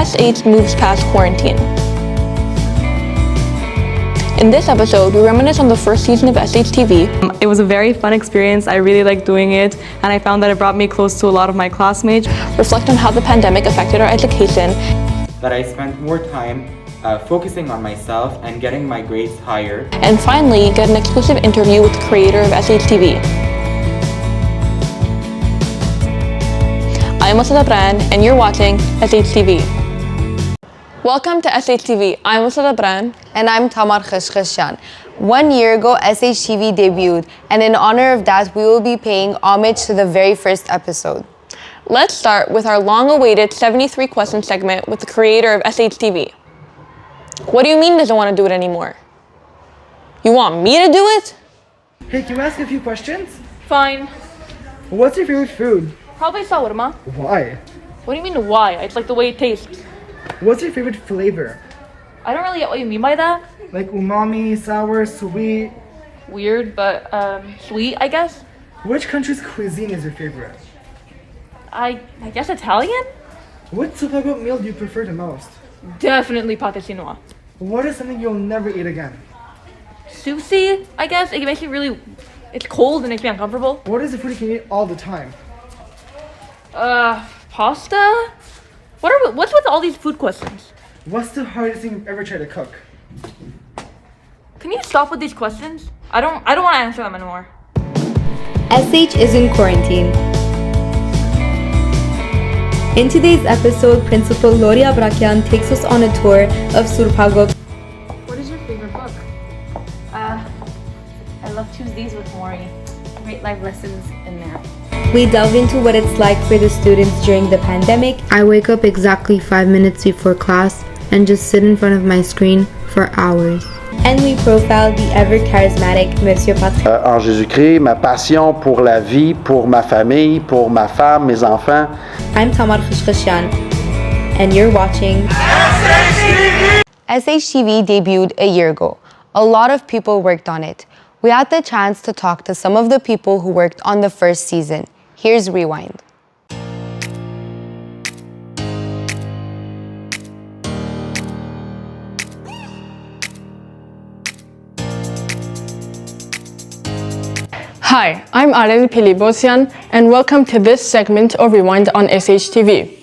SH moves past quarantine. In this episode, we reminisce on the first season of SHTV. It was a very fun experience. I really liked doing it, and I found that it brought me close to a lot of my classmates. Reflect on how the pandemic affected our education. That I spent more time focusing on myself and getting my grades higher. And finally, get an exclusive interview with the creator of SHTV. I'm Jabrayan, and you're watching SHTV. Welcome to SHTV. I'm Jabrayan. And I'm Tamar Khachkhechyan. 1 year ago, SHTV debuted, and in honor of that, we will be paying homage to the very first episode. Let's start with our long-awaited 73 question segment with the creator of SHTV. What do you mean doesn't want to do it anymore? You want me to do it? Hey, can we ask a few questions? Fine. What's your favorite food? Probably shawarma. Why? What do you mean why? It's like the way it tastes. What's your favorite flavor? I don't really get what you mean by that. Like umami, sour, sweet? Weird, but sweet, I guess. Which country's cuisine is your favorite? I guess Italian? What Supagop meal do you prefer the most? Definitely pate chinois. What is something you'll never eat again? Sushi, I guess. It makes me really... It's cold and makes me uncomfortable. What is the food you can eat all the time? Pasta? What's with all these food questions? What's the hardest thing you've ever tried to cook? Can you stop with these questions? I don't want to answer them anymore. SH is in quarantine. In today's episode, Principal Jabrayan takes us on a tour of Surpagop. What is your favorite book? I love Tuesdays with Maury. Great life lessons in there. We delve into what it's like for the students during the pandemic. I wake up exactly 5 minutes before class and just sit in front of my screen for hours. And we profile the ever-charismatic Monsieur Patrick. En Jésus-Christ, ma passion pour la vie, pour ma famille, pour ma femme, mes enfants. I'm Tamar Khachkhechyan, and you're watching SHTV debuted a year ago. A lot of people worked on it. We had the chance to talk to some of the people who worked on the first season. Here's Rewind. Hi, I'm Khachkhechyan, and welcome to this segment of Rewind on SHTV.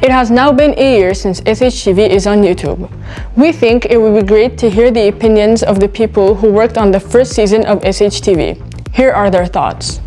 It has now been a year since SHTV is on YouTube. We think it would be great to hear the opinions of the people who worked on the first season of SHTV. Here are their thoughts.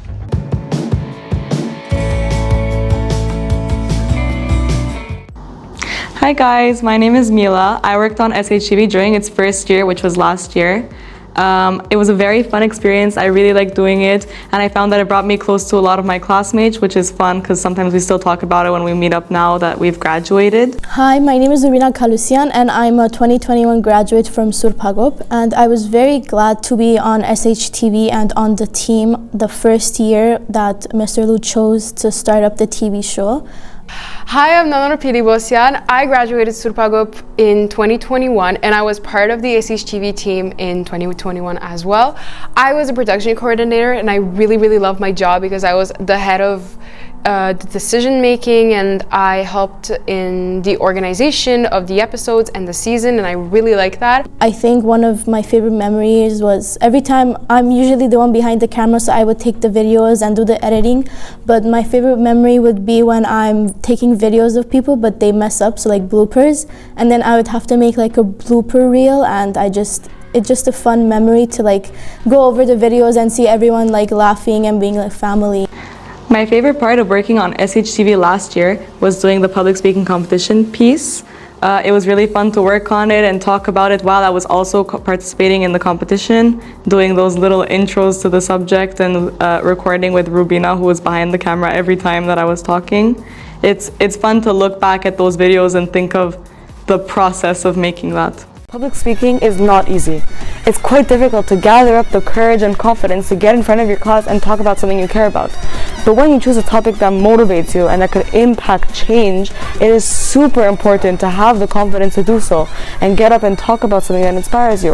Hi guys, my name is Mila. I worked on SHTV during its first year, which was last year. It was a very fun experience. I really liked doing it, and I found that it brought me close to a lot of my classmates, which is fun because sometimes we still talk about it when we meet up now that we've graduated. Hi, my name is Khachkhechyan, and I'm a 2021 graduate from Surpagop, and I was very glad to be on SHTV and on the team the first year that Mr. Lu chose to start up the TV show. Hi, I'm Khachkhechyan. I graduated Surpagop in 2021 and I was part of the SHTV team in 2021 as well. I was a production coordinator and I really loved my job because I was the head of the decision making, and I helped in the organization of the episodes and the season, and I really like that. I think one of my favorite memories was every time I'm usually the one behind the camera, so I would take the videos and do the editing, but my favorite memory would be when I'm taking videos of people but they mess up, so like bloopers, and then I would have to make like a blooper reel, and it's just a fun memory to like go over the videos and see everyone like laughing and being like family. My favorite part of working on SHTV last year was doing the public speaking competition piece. It was really fun to work on it and talk about it while I was also participating in the competition, doing those little intros to the subject and recording with Rubina, who was behind the camera every time that I was talking. It's fun to look back at those videos and think of the process of making that. Public speaking is not easy. It's quite difficult to gather up the courage and confidence to get in front of your class and talk about something you care about. But when you choose a topic that motivates you and that could impact change, it is super important to have the confidence to do so and get up and talk about something that inspires you.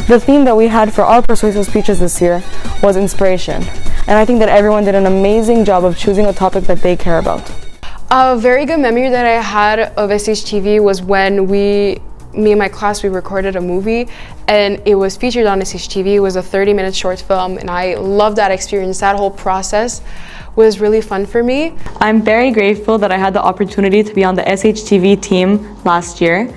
The theme that we had for our persuasive speeches this year was inspiration. And I think that everyone did an amazing job of choosing a topic that they care about. A very good memory that I had of SHTV was when me and my class, we recorded a movie and it was featured on SHTV. It was a 30-minute short film and I loved that experience. That whole process was really fun for me. I'm very grateful that I had the opportunity to be on the SHTV team last year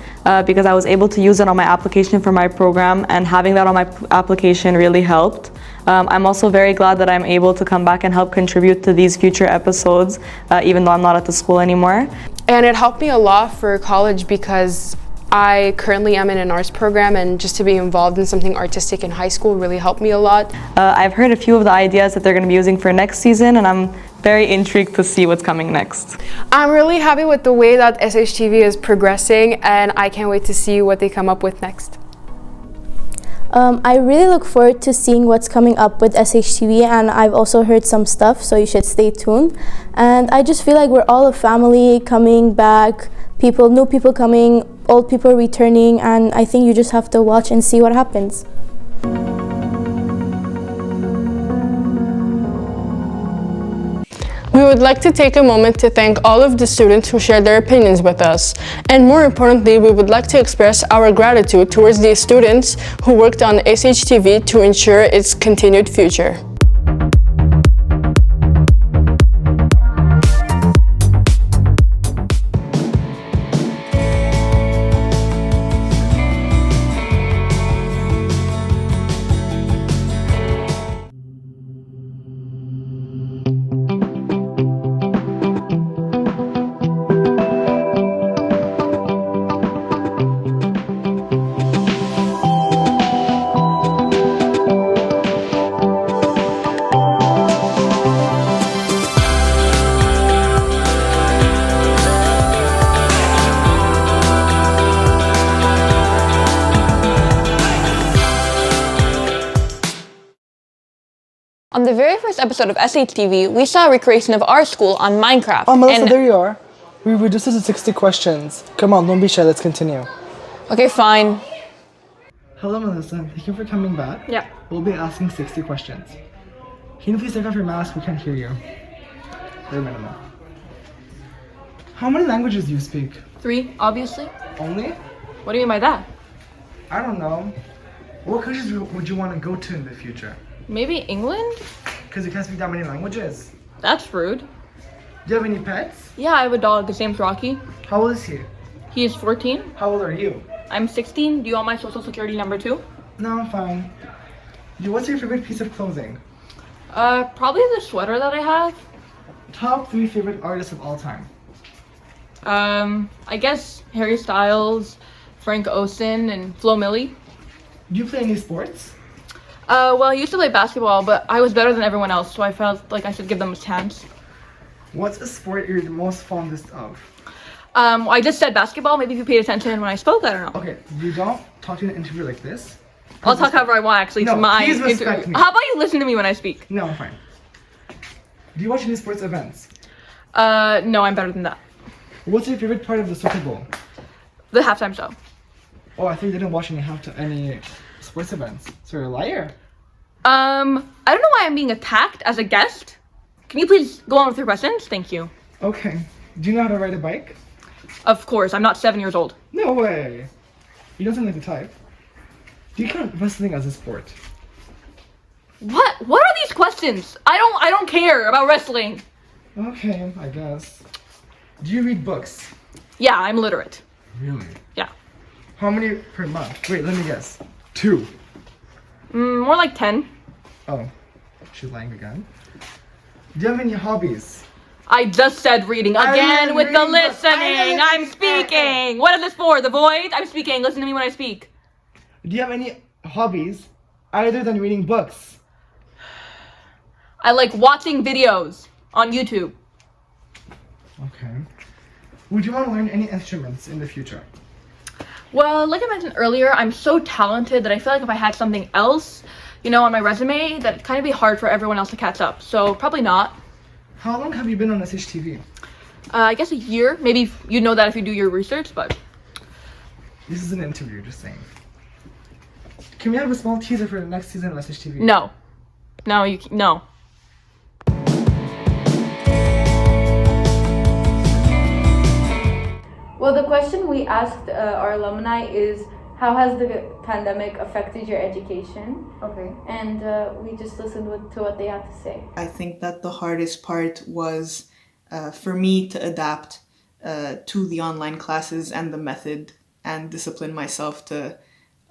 because I was able to use it on my application for my program, and having that on my application really helped. I'm also very glad that I'm able to come back and help contribute to these future episodes, even though I'm not at the school anymore. And it helped me a lot for college because I currently am in an arts program, and just to be involved in something artistic in high school really helped me a lot. I've heard a few of the ideas that they're going to be using for next season, and I'm very intrigued to see what's coming next. I'm really happy with the way that SHTV is progressing, and I can't wait to see what they come up with next. I really look forward to seeing what's coming up with SHTV, and I've also heard some stuff, so you should stay tuned. And I just feel like we're all a family coming back, new people coming, old people returning, and I think you just have to watch and see what happens. We would like to take a moment to thank all of the students who shared their opinions with us. And more importantly, we would like to express our gratitude towards the students who worked on SHTV to ensure its continued future. On the very first episode of SHTV, we saw a recreation of our school on Minecraft. Oh, Melissa, there you are. We reduced it to 60 questions. Come on, don't be shy, let's continue. Okay, fine. Hello, Melissa. Thank you for coming back. Yeah. We'll be asking 60 questions. Can you please take off your mask? We can't hear you. Very minimal. How many languages do you speak? 3, obviously. Only? What do you mean by that? I don't know. What countries would you want to go to in the future? Maybe England? Because you can't speak that many languages. That's rude. Do you have any pets? Yeah, I have a dog. His name's Rocky. How old is he? He is 14. How old are you? I'm 16. Do you want my social security number too? No, I'm fine. What's your favorite piece of clothing? Probably the sweater that I have. Top 3 favorite artists of all time? I guess Harry Styles, Frank Ocean, and Flo Milli. Do you play any sports? Well, I used to play basketball, but I was better than everyone else, so I felt like I should give them a chance. What's a sport you're the most fondest of? I just said basketball. Maybe if you paid attention when I spoke, I don't know. Okay, you don't talk to an interview like this. I'll talk however I want, actually, No, to my please respect interview. me. How about you listen to me when I speak? No, I'm fine. Do you watch any sports events? No, I'm better than that. What's your favorite part of the Super Bowl? The halftime show. Oh, I thought you didn't watch any sports events. So you're a liar. I don't know why I'm being attacked as a guest. Can you please go on with your questions? Thank you. Okay. Do you know how to ride a bike? Of course, I'm not 7 years old. No way. You don't sound like the type. Do you count wrestling as a sport? What are these questions? I don't care about wrestling. Okay, I guess. Do you read books? Yeah, I'm literate. Really? Yeah. How many per month? Wait, let me guess. 2. More like 10. Oh, she's lying again. Do you have any hobbies? I just said reading again with the reading books. listening. I'm speaking. What is this for? The void? I'm speaking. Listen to me when I speak. Do you have any hobbies other than reading books? I like watching videos on YouTube. Okay. Would you want to learn any instruments in the future? Well, like I mentioned earlier, I'm so talented that I feel like if I had something else, on my resume, that it'd kind of be hard for everyone else to catch up. So probably not. How long have you been on SHTV? I guess a year. Maybe you'd know that if you do your research, but... This is an interview, just saying. Can we have a small teaser for the next season of SHTV? No. No. question we asked our alumni is, how has the pandemic affected your education? Okay. And we just listened to what they had to say. I think that the hardest part was for me to adapt to the online classes and the method and discipline myself to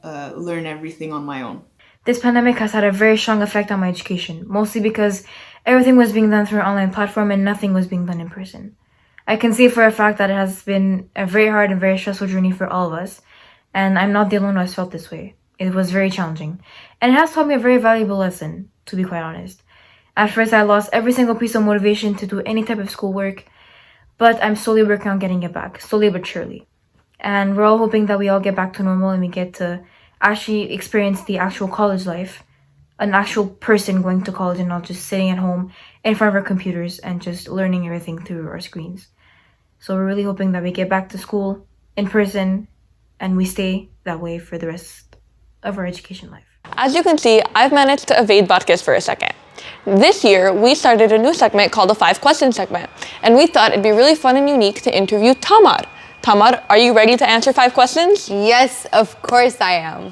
learn everything on my own. This pandemic has had a very strong effect on my education, mostly because everything was being done through an online platform and nothing was being done in person. I can say for a fact that it has been a very hard and very stressful journey for all of us, and I'm not the only one who has felt this way. It was very challenging, and it has taught me a very valuable lesson, to be quite honest. At first, I lost every single piece of motivation to do any type of schoolwork, but I'm slowly working on getting it back, slowly but surely. And we're all hoping that we all get back to normal and we get to actually experience the actual college life, an actual person going to college and not just sitting at home in front of our computers and just learning everything through our screens. So we're really hoping that we get back to school in person and we stay that way for the rest of our education life. As you can see, I've managed to evade Butkus for a second. This year, we started a new segment called the 5 Questions segment, and we thought it'd be really fun and unique to interview Tamar. Tamar, are you ready to answer 5 questions? Yes, of course I am.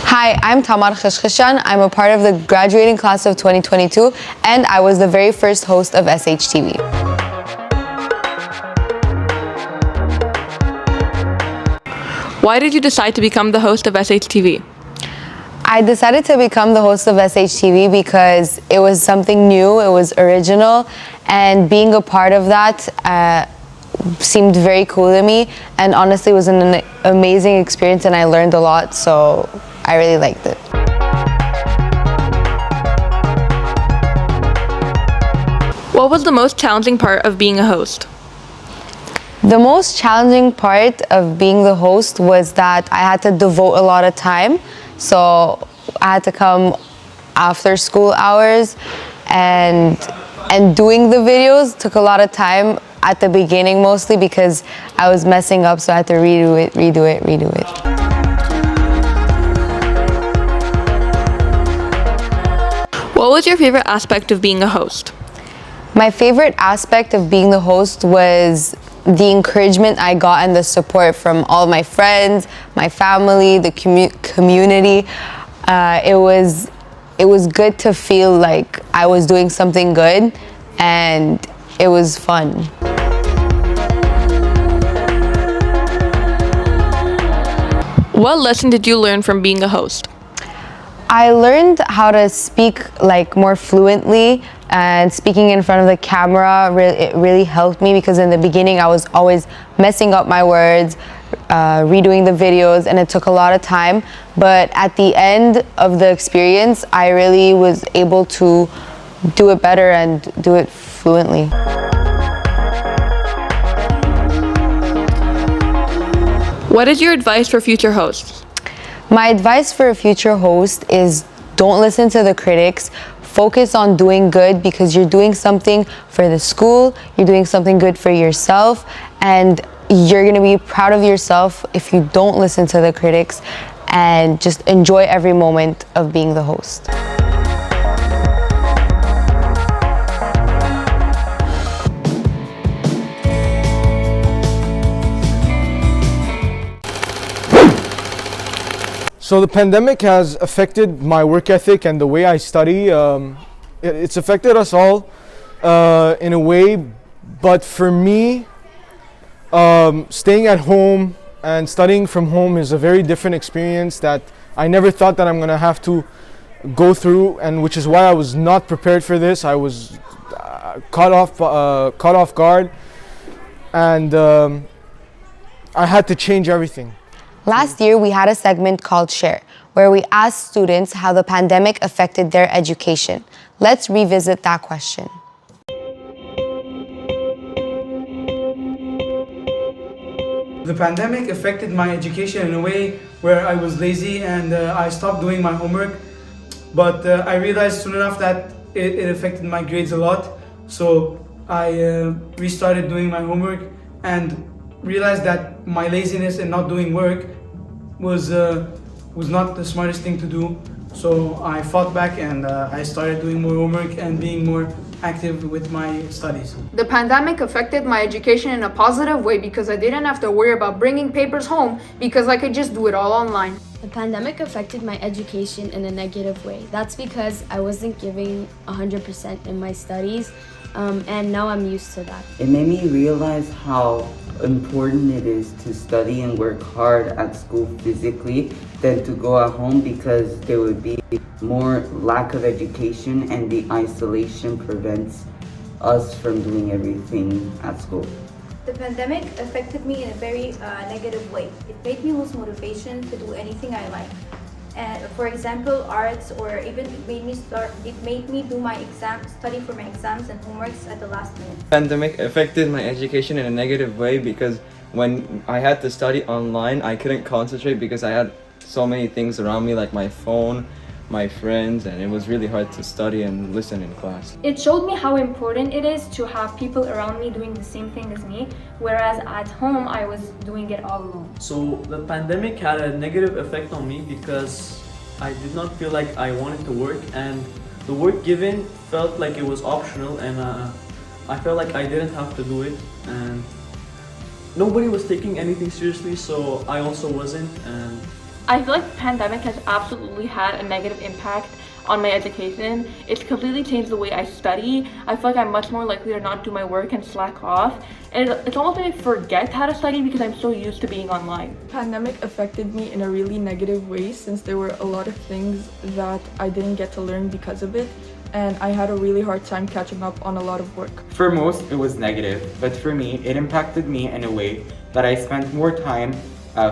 Hi, I'm Tamar Khachkhechyan. I'm a part of the graduating class of 2022, and I was the very first host of SHTV. Why did you decide to become the host of SHTV? I decided to become the host of SHTV because it was something new, it was original, and being a part of that seemed very cool to me, and honestly it was an amazing experience and I learned a lot, so I really liked it. What was the most challenging part of being a host? The most challenging part of being the host was that I had to devote a lot of time. So I had to come after school hours, and doing the videos took a lot of time at the beginning, mostly because I was messing up, so I had to redo it. What was your favorite aspect of being a host? My favorite aspect of being the host was the encouragement I got and the support from all of my friends, my family, the community. It was good to feel like I was doing something good, and it was fun. What lesson did you learn from being a host? I learned how to speak more fluently, and speaking in front of the camera it really helped me, because in the beginning I was always messing up my words, redoing the videos, and it took a lot of time. But at the end of the experience, I really was able to do it better and do it fluently. What is your advice for future hosts? My advice for a future host is don't listen to the critics. Focus on doing good, because you're doing something for the school, you're doing something good for yourself, and you're going to be proud of yourself if you don't listen to the critics and just enjoy every moment of being the host. So the pandemic has affected my work ethic and the way I study. It's affected us all in a way, but for me, staying at home and studying from home is a very different experience that I never thought that I'm gonna have to go through, and which is why I was not prepared for this. I was caught off guard, and I had to change everything. Last year, we had a segment called Share, where we asked students how the pandemic affected their education. Let's revisit that question. The pandemic affected my education in a way where I was lazy and I stopped doing my homework. But I realized soon enough that it affected my grades a lot. So I restarted doing my homework and realized that my laziness and not doing work was not the smartest thing to do. So I fought back and I started doing more homework and being more active with my studies. The pandemic affected my education in a positive way because I didn't have to worry about bringing papers home because I could just do it all online. The pandemic affected my education in a negative way. That's because I wasn't giving 100% in my studies, and now I'm used to that. It made me realize how important it is to study and work hard at school physically than to go at home, because there would be more lack of education and the isolation prevents us from doing everything at school. The pandemic affected me in a very negative way. It made me lose motivation to do anything I like. And for example, arts, or even it made me do my study for my exams and homeworks at the last minute. Pandemic affected my education in a negative way because when I had to study online, I couldn't concentrate because I had so many things around me, like my phone, my friends, and it was really hard to study and listen in class. It showed me how important it is to have people around me doing the same thing as me, whereas at home I was doing it all alone. So the pandemic had a negative effect on me because I did not feel like I wanted to work, and the work given felt like it was optional, and I felt like I didn't have to do it, and nobody was taking anything seriously, so I also wasn't. And I feel like the pandemic has absolutely had a negative impact on my education. It's completely changed the way I study. I feel like I'm much more likely to not do my work and slack off. And it's almost like I forget how to study because I'm so used to being online. The pandemic affected me in a really negative way since there were a lot of things that I didn't get to learn because of it. And I had a really hard time catching up on a lot of work. For most, it was negative, but for me, it impacted me in a way that I spent more time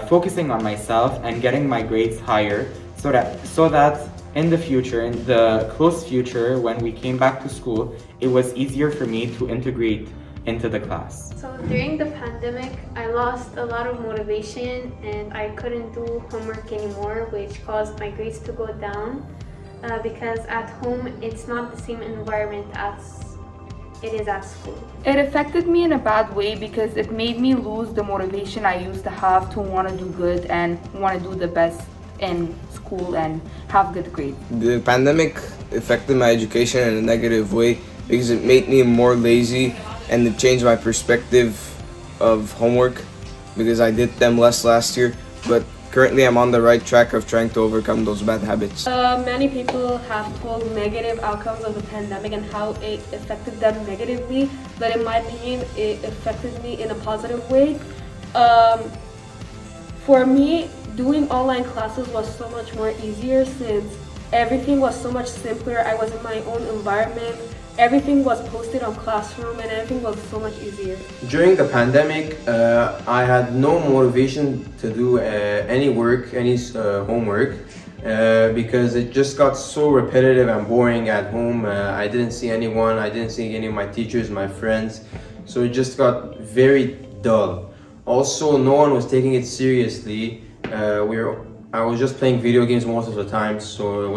focusing on myself and getting my grades higher so that in the future, in the close future, when we came back to school, it was easier for me to integrate into the class. So during the pandemic, I lost a lot of motivation and I couldn't do homework anymore, which caused my grades to go down because at home it's not the same environment as it is at school. It affected me in a bad way because it made me lose the motivation I used to have to want to do good and want to do the best in school and have good grades. The pandemic affected my education in a negative way because it made me more lazy, and it changed my perspective of homework because I did them less last year, but currently I'm on the right track of trying to overcome those bad habits. Many people have told negative outcomes of the pandemic and how it affected them negatively, but in my opinion, it affected me in a positive way. For me, doing online classes was so much more easier since everything was so much simpler. I was in my own environment. Everything was posted on Classroom and everything was so much easier. During the pandemic, I had no motivation to do any work, any homework, because it just got so repetitive and boring at home. I didn't see anyone, I didn't see any of my teachers, my friends, so it just got very dull. Also, no one was taking it seriously. I was just playing video games most of the time, so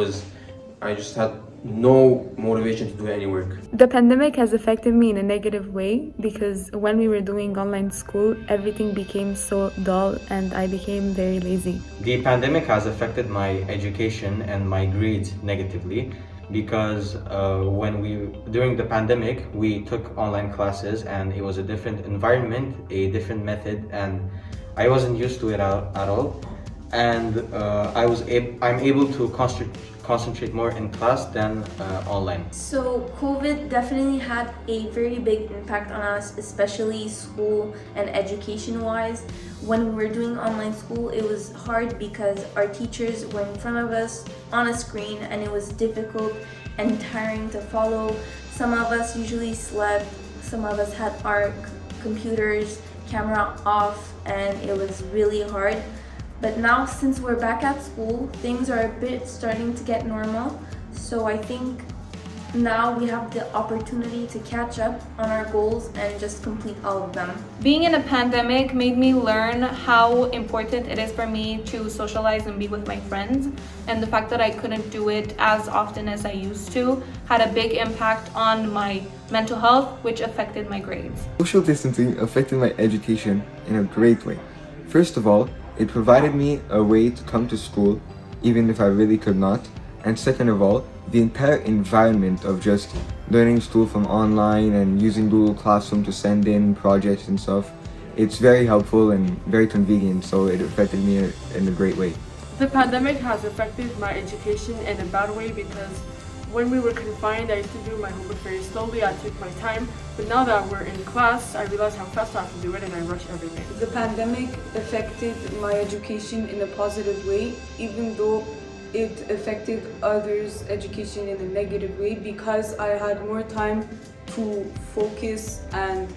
I just had no motivation to do any work. The pandemic has affected me in a negative way because when we were doing online school, everything became so dull and I became very lazy. The pandemic has affected my education and my grades negatively because during the pandemic, we took online classes and it was a different environment, a different method, and I wasn't used to it at all. And I'm able to concentrate more in class than online. So COVID definitely had a very big impact on us, especially school and education wise. When we were doing online school, it was hard because our teachers were in front of us on a screen and it was difficult and tiring to follow. Some of us usually slept, some of us had our computers, camera off, and it was really hard. But now, since we're back at school, things are a bit starting to get normal. So I think now we have the opportunity to catch up on our goals and just complete all of them. Being in a pandemic made me learn how important it is for me to socialize and be with my friends. And the fact that I couldn't do it as often as I used to had a big impact on my mental health, which affected my grades. Social distancing affected my education in a great way. First of all, it provided me a way to come to school even if I really could not, And second of all, the entire environment of just learning school from online and using Google Classroom to send in projects and stuff, it's very helpful and very convenient, so it affected me in a great way. The pandemic has affected my education in a bad way because when we were confined, I used to do my homework very slowly. I took my time, but now that we're in class, I realize how fast I have to do it and I rush everything. The pandemic affected my education in a positive way, even though it affected others' education in a negative way, because I had more time to focus and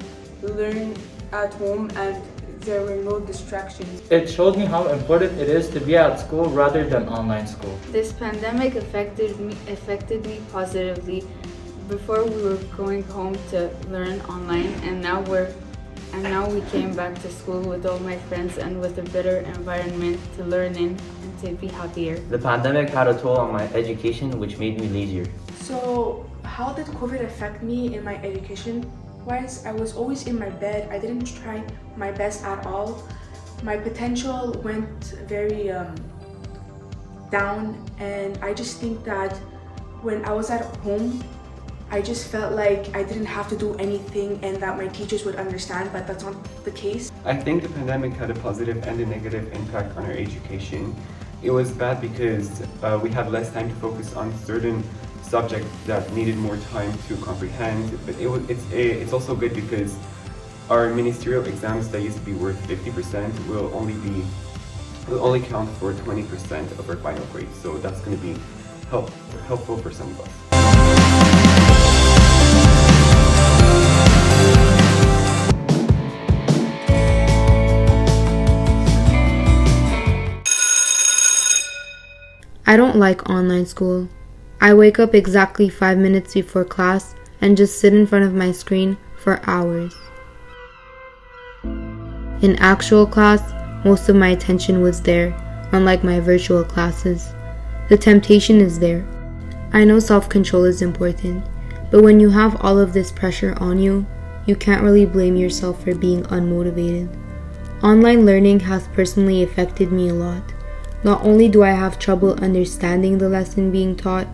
learn at home and there were no distractions. It showed me how important it is to be at school rather than online school. This pandemic affected me positively. Before we were going home to learn online, and now we came back to school with all my friends and with a better environment to learn in and to be happier. The pandemic had a toll on my education, which made me lazier. So, how did COVID affect me in my education? Wise, I was always in my bed. I didn't try my best at all. My potential went very down, and I just think that when I was at home, I just felt like I didn't have to do anything and that my teachers would understand, but that's not the case. I think the pandemic had a positive and a negative impact on our education. It was bad because we had less time to focus on certain subject that needed more time to comprehend, but it's also good because our ministerial exams that used to be worth 50% will only count for 20% of our final grade, so that's going to be helpful for some of us. I don't like online school. I wake up exactly 5 minutes before class and just sit in front of my screen for hours. In actual class, most of my attention was there, unlike my virtual classes. The temptation is there. I know self-control is important, but when you have all of this pressure on you, you can't really blame yourself for being unmotivated. Online learning has personally affected me a lot. Not only do I have trouble understanding the lesson being taught,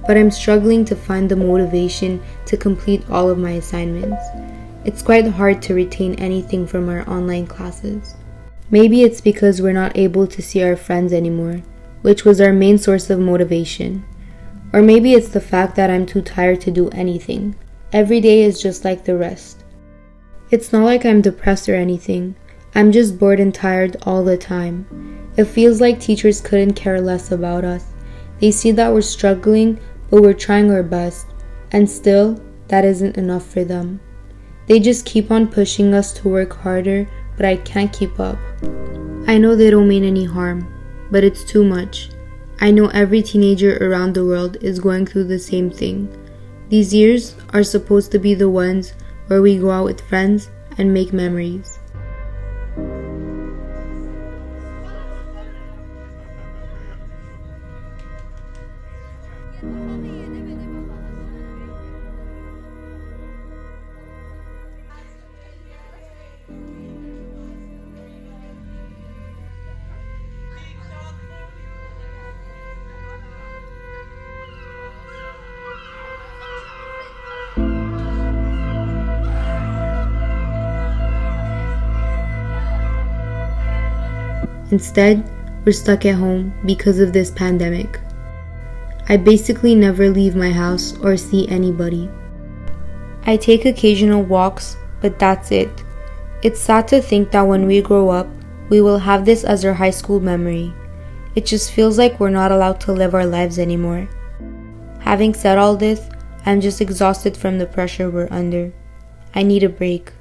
but I'm struggling to find the motivation to complete all of my assignments. It's quite hard to retain anything from our online classes. Maybe it's because we're not able to see our friends anymore, which was our main source of motivation. Or maybe it's the fact that I'm too tired to do anything. Every day is just like the rest. It's not like I'm depressed or anything. I'm just bored and tired all the time. It feels like teachers couldn't care less about us. They see that we're struggling, but we're trying our best, and still, that isn't enough for them. They just keep on pushing us to work harder, but I can't keep up. I know they don't mean any harm, but it's too much. I know every teenager around the world is going through the same thing. These years are supposed to be the ones where we go out with friends and make memories. Instead, we're stuck at home because of this pandemic. I basically never leave my house or see anybody. I take occasional walks, but that's it. It's sad to think that when we grow up, we will have this as our high school memory. It just feels like we're not allowed to live our lives anymore. Having said all this, I'm just exhausted from the pressure we're under. I need a break.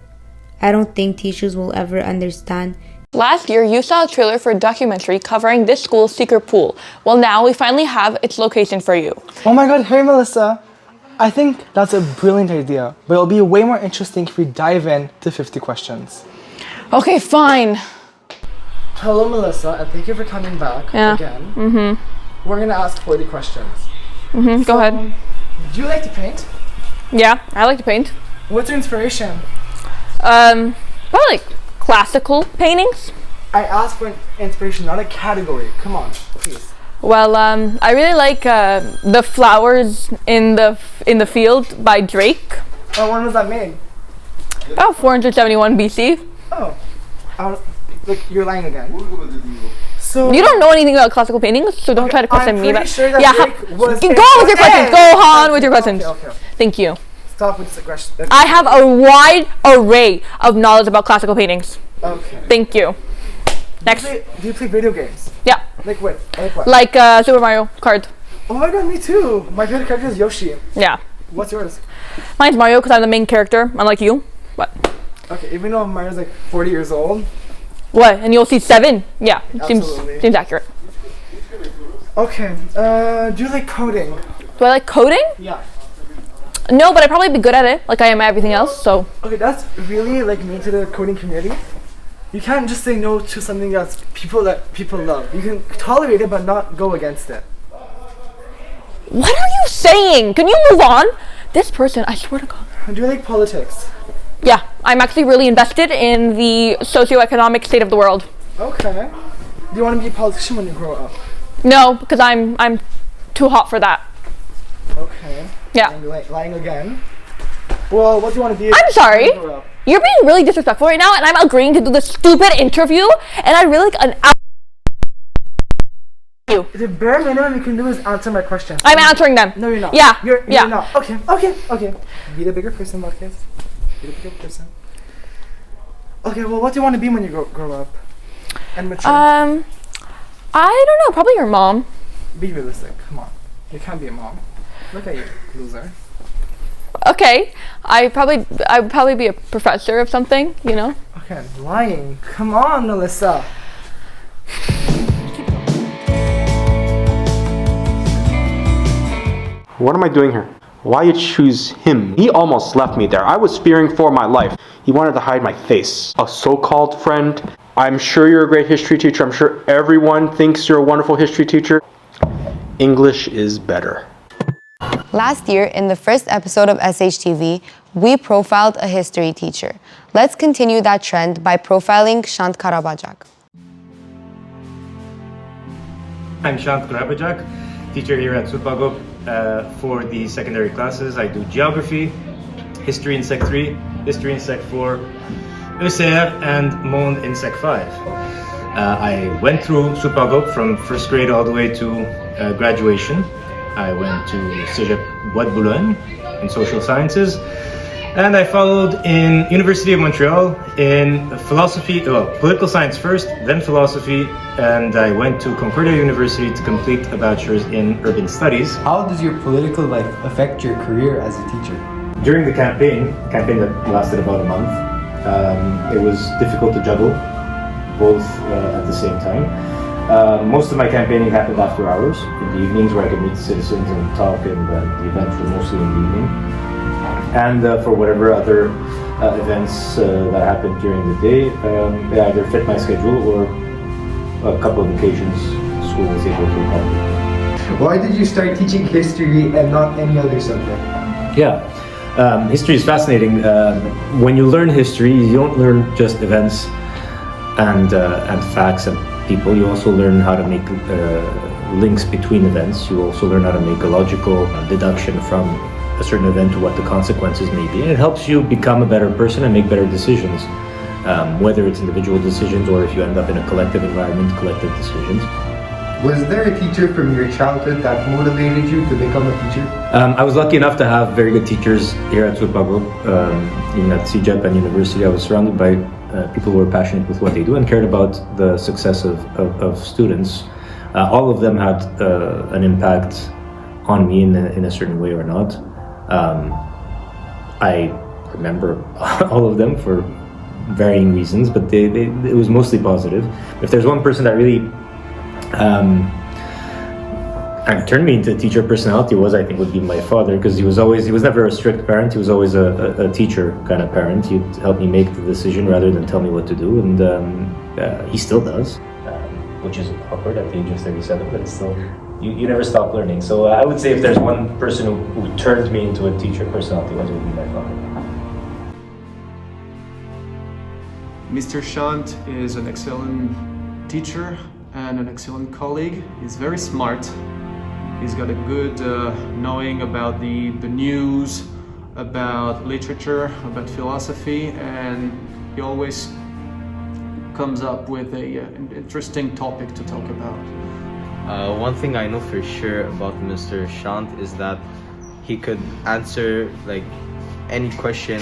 I don't think teachers will ever understand. Last year, you saw a trailer for a documentary covering this school's secret pool. Well, now we finally have its location for you. Oh my god, hey Melissa! I think that's a brilliant idea, but it'll be way more interesting if we dive in to 50 questions. Okay, fine. Hello Melissa, and thank you for coming back again. We're gonna ask 40 questions. Go ahead. Do you like to paint? Yeah, I like to paint. What's your inspiration? Probably like classical paintings. I asked for an inspiration, not a category. Come on, please. Well, I really like The Flowers in the Field by Drake. Oh, when was that made? About 471 BC. Oh. Like, you're lying again. So you don't know anything about classical paintings, so don't try to question me. I'm sure that Drake was go on with your questions. Go on with your questions. Okay. Thank you. Stop with this aggression. I have a wide array of knowledge about classical paintings. Okay. Thank you. Next. Do you play video games? Yeah. Like what? Like Super Mario Kart. Oh my god, me too. My favorite character is Yoshi. Yeah. What's yours? Mine's Mario because I'm the main character, unlike you. But. Okay, even though Mario's like 40 years old. What? And you'll see 7? Yeah. Absolutely. Seems accurate. Okay. Do you like coding? Do I like coding? Yeah. No, but I'd probably be good at it, like I am everything else, so. Okay, that's really like mean to the coding community. You can't just say no to something that people love. You can tolerate it, but not go against it. What are you saying? Can you move on? This person, I swear to God. Do you like politics? Yeah, I'm actually really invested in the socioeconomic state of the world. Okay. Do you want to be a politician when you grow up? No, because I'm too hot for that. Okay. Yeah. And you're lying again. Well, what do you want to be? I'm sorry. You're being really disrespectful right now, and I'm agreeing to do this stupid interview, and I really like an The bare minimum you can do is answer my questions. I'm answering them. No, you're not. Yeah. You're yeah. not. Okay. Be the bigger person, Marcus. Be the bigger person. Okay, well, what do you want to be when you grow up? And mature? I don't know. Probably your mom. Be realistic. Come on. You can't be a mom. Look at you, loser. Okay. I'd probably be a professor of something, you know? Okay, lying. Come on, Melissa. What am I doing here? Why you choose him? He almost left me there. I was fearing for my life. He wanted to hide my face. A so-called friend. I'm sure you're a great history teacher. I'm sure everyone thinks you're a wonderful history teacher. English is better. Last year, in the first episode of SHTV, we profiled a history teacher. Let's continue that trend by profiling Shant Karabajak. I'm Shant Karabajak, teacher here at Supagop. For the secondary classes, I do geography, history in Sec 3, history in Sec 4, ECR, and Monde in Sec 5. I went through Supagop from first grade all the way to graduation. I went to Cégep Bois de Boulogne in social sciences, and I followed in University of Montreal in philosophy, political science first, then philosophy, and I went to Concordia University to complete a bachelor's in urban studies. How does your political life affect your career as a teacher? During the campaign that lasted about a month, it was difficult to juggle both at the same time. Most of my campaigning happened after hours, in the evenings where I could meet citizens and talk, and the events were mostly in the evening. And for whatever other events that happened during the day, they either fit my schedule or a couple of occasions school was able to accommodate. Why did you start teaching history and not any other subject? Yeah, history is fascinating. When you learn history, you don't learn just events and facts and people. You also learn how to make links between events. You also learn how to make a logical deduction from a certain event to what the consequences may be. And it helps you become a better person and make better decisions, whether it's individual decisions or if you end up in a collective environment, collective decisions. Was there a teacher from your childhood that motivated you to become a teacher? I was lucky enough to have very good teachers here at Supagop. Even at CEGEP and university, I was surrounded by people who were passionate with what they do and cared about the success of students. All of them had an impact on me in a certain way or not. I remember all of them for varying reasons, but it was mostly positive. If there's one person that really turned me into a teacher personality would be my father, because he was never a strict parent. He was always a teacher kind of parent. He'd help me make the decision rather than tell me what to do, and he still does, which is awkward at the age of 37, but it's still, you never stop learning. So I would say if there's one person who turned me into a teacher personality, it would be my father. Mr. Shant is an excellent teacher and an excellent colleague. He's very smart. He's got a good knowing about the news, about literature, about philosophy, and he always comes up with an interesting topic to talk about. One thing I know for sure about Mr. Shant is that he could answer like any question,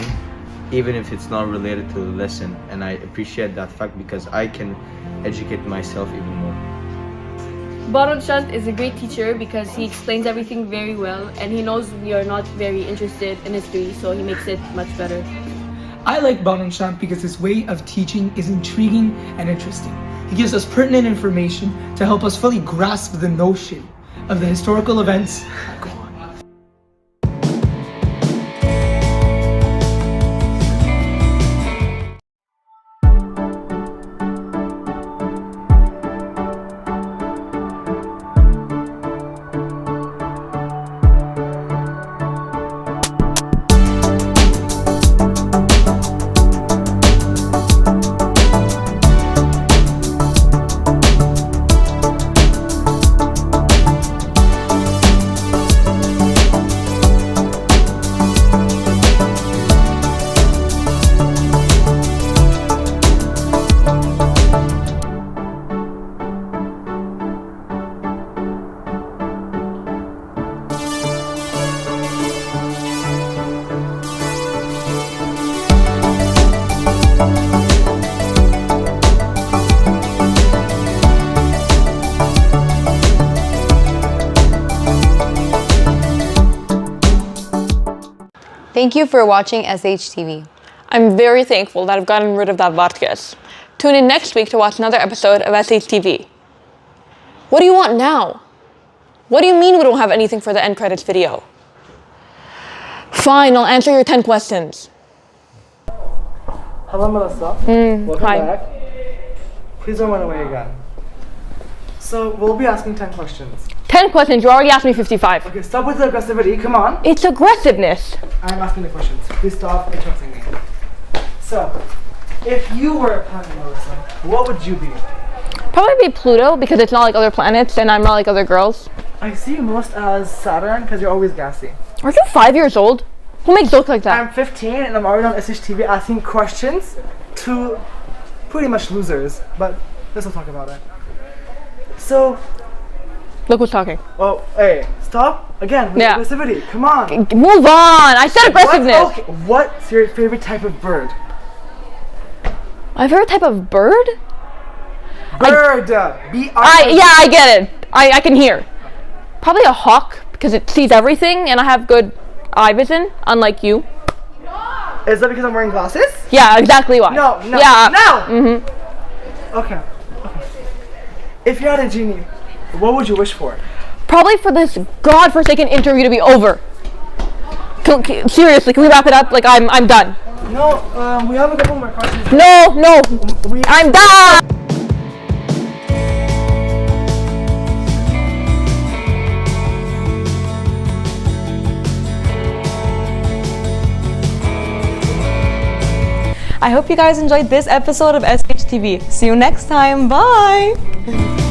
even if it's not related to the lesson, and I appreciate that fact because I can educate myself even more. Baron Shant is a great teacher because he explains everything very well and he knows we are not very interested in history, so he makes it much better. I like Baron Shant because his way of teaching is intriguing and interesting. He gives us pertinent information to help us fully grasp the notion of the historical events. Thank you for watching SHTV. I'm very thankful that I've gotten rid of that vodkas. Tune in next week to watch another episode of SHTV. What do you want now? What do you mean we don't have anything for the end credits video? Fine, I'll answer your 10 questions. Hello, Melissa. Welcome hi. back. Please don't run away again. So, we'll be asking 10 questions. 10 questions, you already asked me 55. Okay, stop with the aggressivity, come on. It's aggressiveness. I'm asking the questions. Please stop interrupting me. So, if you were a planet, Melissa, what would you be? Probably be Pluto because it's not like other planets and I'm not like other girls. I see you most as Saturn because you're always gassy. Are you 5 years old? Who makes jokes like that? I'm 15 and I'm already on SHTV asking questions to pretty much losers, but let's not talk about it. So, look who's talking. Oh, hey, stop again with aggressivity. Come on. Move on. I said aggressiveness. What's your favorite type of bird? My favorite type of bird? Bird. I get it. I can hear. Probably a hawk because it sees everything and I have good eye vision, unlike you. Is that because I'm wearing glasses? Yeah, exactly why. No. Yeah. No. Okay. If you had a genie, what would you wish for? Probably for this godforsaken interview to be over. Seriously, can we wrap it up? Like I'm done. No, we have a couple more questions. No. I'm done. I hope you guys enjoyed this episode of SHTV. See you next time. Bye!